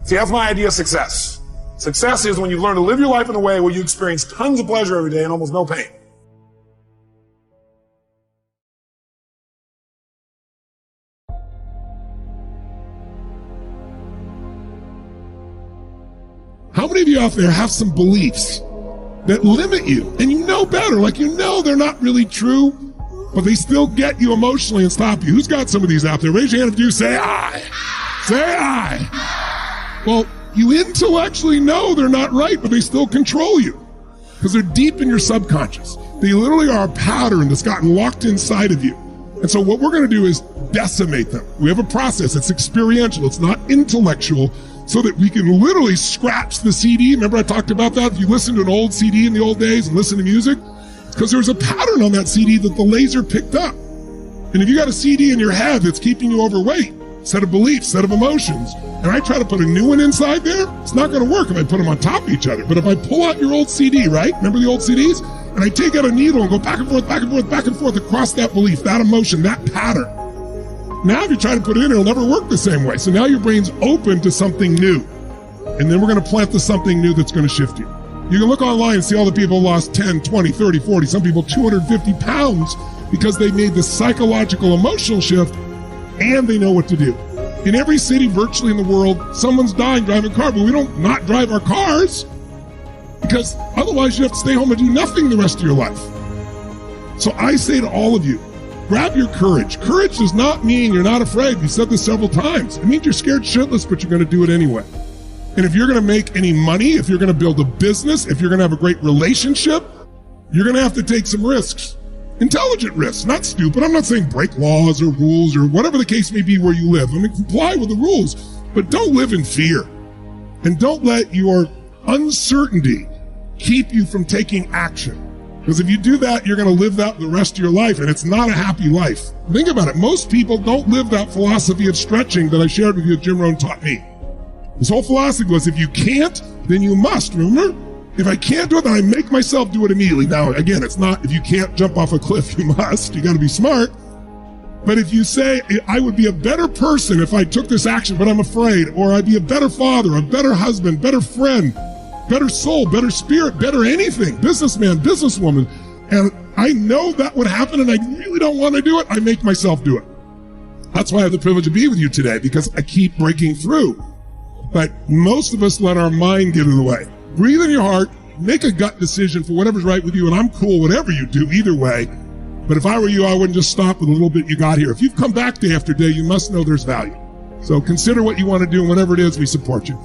See, that's my idea of success. Success is when you learn to live your life in a way where you experience tons of pleasure every day and almost no pain. How many of you out there have some beliefs that limit you and you know better, like you know they're not really true, but they still get you emotionally and stop you? Who's got some of these out there? Raise your hand if you say I. Say I. Well, you intellectually know they're not right, but they still control you because they're deep in your subconscious. They literally are a pattern that's gotten locked inside of you. And so what we're going to do is decimate them. We have a process. It's experiential. It's not intellectual, so that we can literally scratch the CD. Remember I talked about that? If you listen to an old CD in the old days and listen to music, because there's a pattern on that CD that the laser picked up. And if you got a CD in your head that's keeping you overweight, set of beliefs, set of emotions, and I try to put a new one inside there, it's not going to work if I put them on top of each other. But if I pull out your old CD, right? Remember the old CDs? And I take out a needle and go back and forth, back and forth, back and forth across that belief, that emotion, that pattern. Now if you try to put it in, it'll never work the same way. So now your brain's open to something new. And then we're going to plant to something new that's going to shift you. You can look online and see all the people who lost 10, 20, 30, 40, some people 250 pounds because they made the psychological emotional shift and they know what to do. In every city virtually in the world, someone's dying driving a car, but we don't not drive our cars because otherwise you have to stay home and do nothing the rest of your life. So I say to all of you, grab your courage. Courage does not mean you're not afraid. We said this several times. It means you're scared shitless, but you're going to do it anyway. And if you're going to make any money, if you're going to build a business, if you're going to have a great relationship, you're going to have to take some risks. Intelligent risks, not stupid. I'm not saying break laws or rules or whatever the case may be where you live. I mean, comply with the rules, but don't live in fear. And don't let your uncertainty keep you from taking action. Because if you do that, you're going to live that the rest of your life, and it's not a happy life. Think about it. Most people don't live that philosophy of stretching that I shared with you that Jim Rohn taught me. His whole philosophy was, if you can't, then you must. Remember? If I can't do it, then I make myself do it immediately. Now, again, it's not if you can't jump off a cliff, you must. You got to be smart. But if you say, I would be a better person if I took this action, but I'm afraid, or I'd be a better father, a better husband, better friend, better soul, better spirit, better anything, businessman, businesswoman, and I know that would happen and I really don't want to do it, I make myself do it. That's why I have the privilege to be with you today, because I keep breaking through. But most of us let our mind get in the way. Breathe in your heart, make a gut decision for whatever's right with you, and I'm cool whatever you do either way. But if I were you, I wouldn't just stop with a little bit you got here. If you've come back day after day, you must know there's value. So consider what you want to do, and whatever it is, we support you.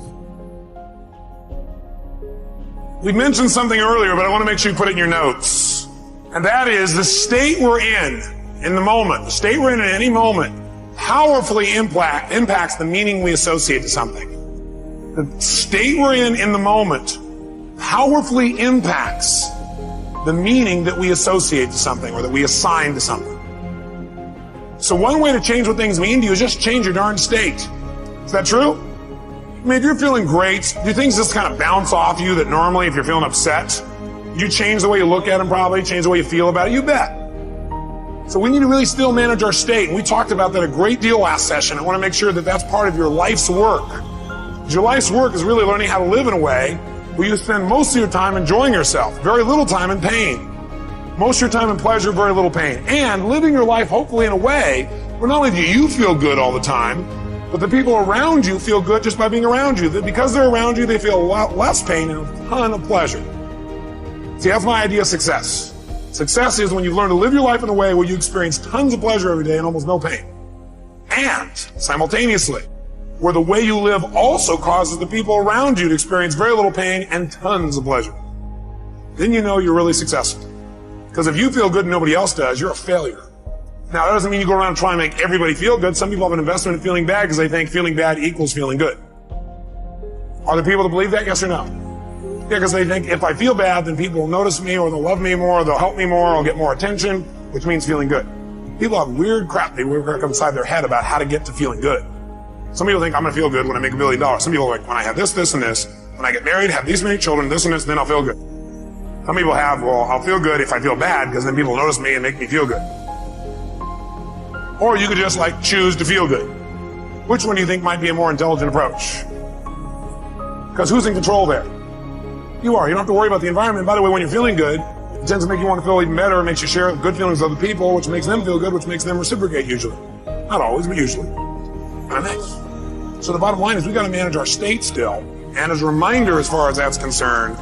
We mentioned something earlier, but I want to make sure you put it in your notes. And that is the state we're in the moment, the state we're in at any moment, powerfully impacts the meaning we associate to something. The state we're in the moment powerfully impacts the meaning that we associate to something or that we assign to something. So one way to change what things mean to you is just change your darn state. Is that true? I mean, if you're feeling great, do things just kind of bounce off you that normally if you're feeling upset, you change the way you look at them probably, change the way you feel about it, you bet. So we need to really still manage our state. And we talked about that a great deal last session. I want to make sure that that's part of your life's work. Because your life's work is really learning how to live in a way where you spend most of your time enjoying yourself, very little time in pain. Most of your time in pleasure, very little pain. And living your life hopefully in a way where not only do you feel good all the time, but the people around you feel good just by being around you. That because they're around you, they feel a lot less pain and a ton of pleasure. See, that's my idea of success. Success is when you learn to live your life in a way where you experience tons of pleasure every day and almost no pain. And simultaneously, where the way you live also causes the people around you to experience very little pain and tons of pleasure. Then you know you're really successful. Because if you feel good and nobody else does, you're a failure. Now, that doesn't mean you go around and try and make everybody feel good. Some people have an investment in feeling bad because they think feeling bad equals feeling good. Are there people that believe that, yes or no? Yeah, because they think if I feel bad, then people will notice me or they'll love me more or they'll help me more or I'll get more attention, which means feeling good. People have weird crap they work inside their head about how to get to feeling good. Some people think I'm going to feel good when I make $1 million. Some people are like, when I have this, this, and this, when I get married, have these many children, this and this, then I'll feel good. Some people have, well, I'll feel good if I feel bad because then people notice me and make me feel good. Or you could just choose to feel good. Which one do you think might be a more intelligent approach? Because who's in control there? You are. You don't have to worry about the environment. By the way, when you're feeling good, it tends to make you want to feel even better. It makes you share good feelings with other people, which makes them feel good, which makes them reciprocate usually. Not always, but usually. So the bottom line is we got to manage our state still. And as a reminder, as far as that's concerned,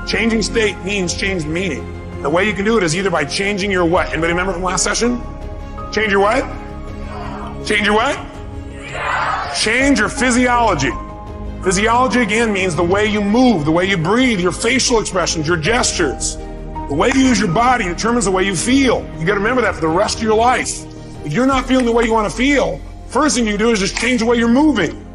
changing state means changed meaning. The way you can do it is either by changing your what? Anybody remember from last session? Change your what? Change your what? Change your physiology. Physiology, again, means the way you move, the way you breathe, your facial expressions, your gestures. The way you use your body determines the way you feel. You got to remember that for the rest of your life. If you're not feeling the way you want to feel, first thing you do is just change the way you're moving.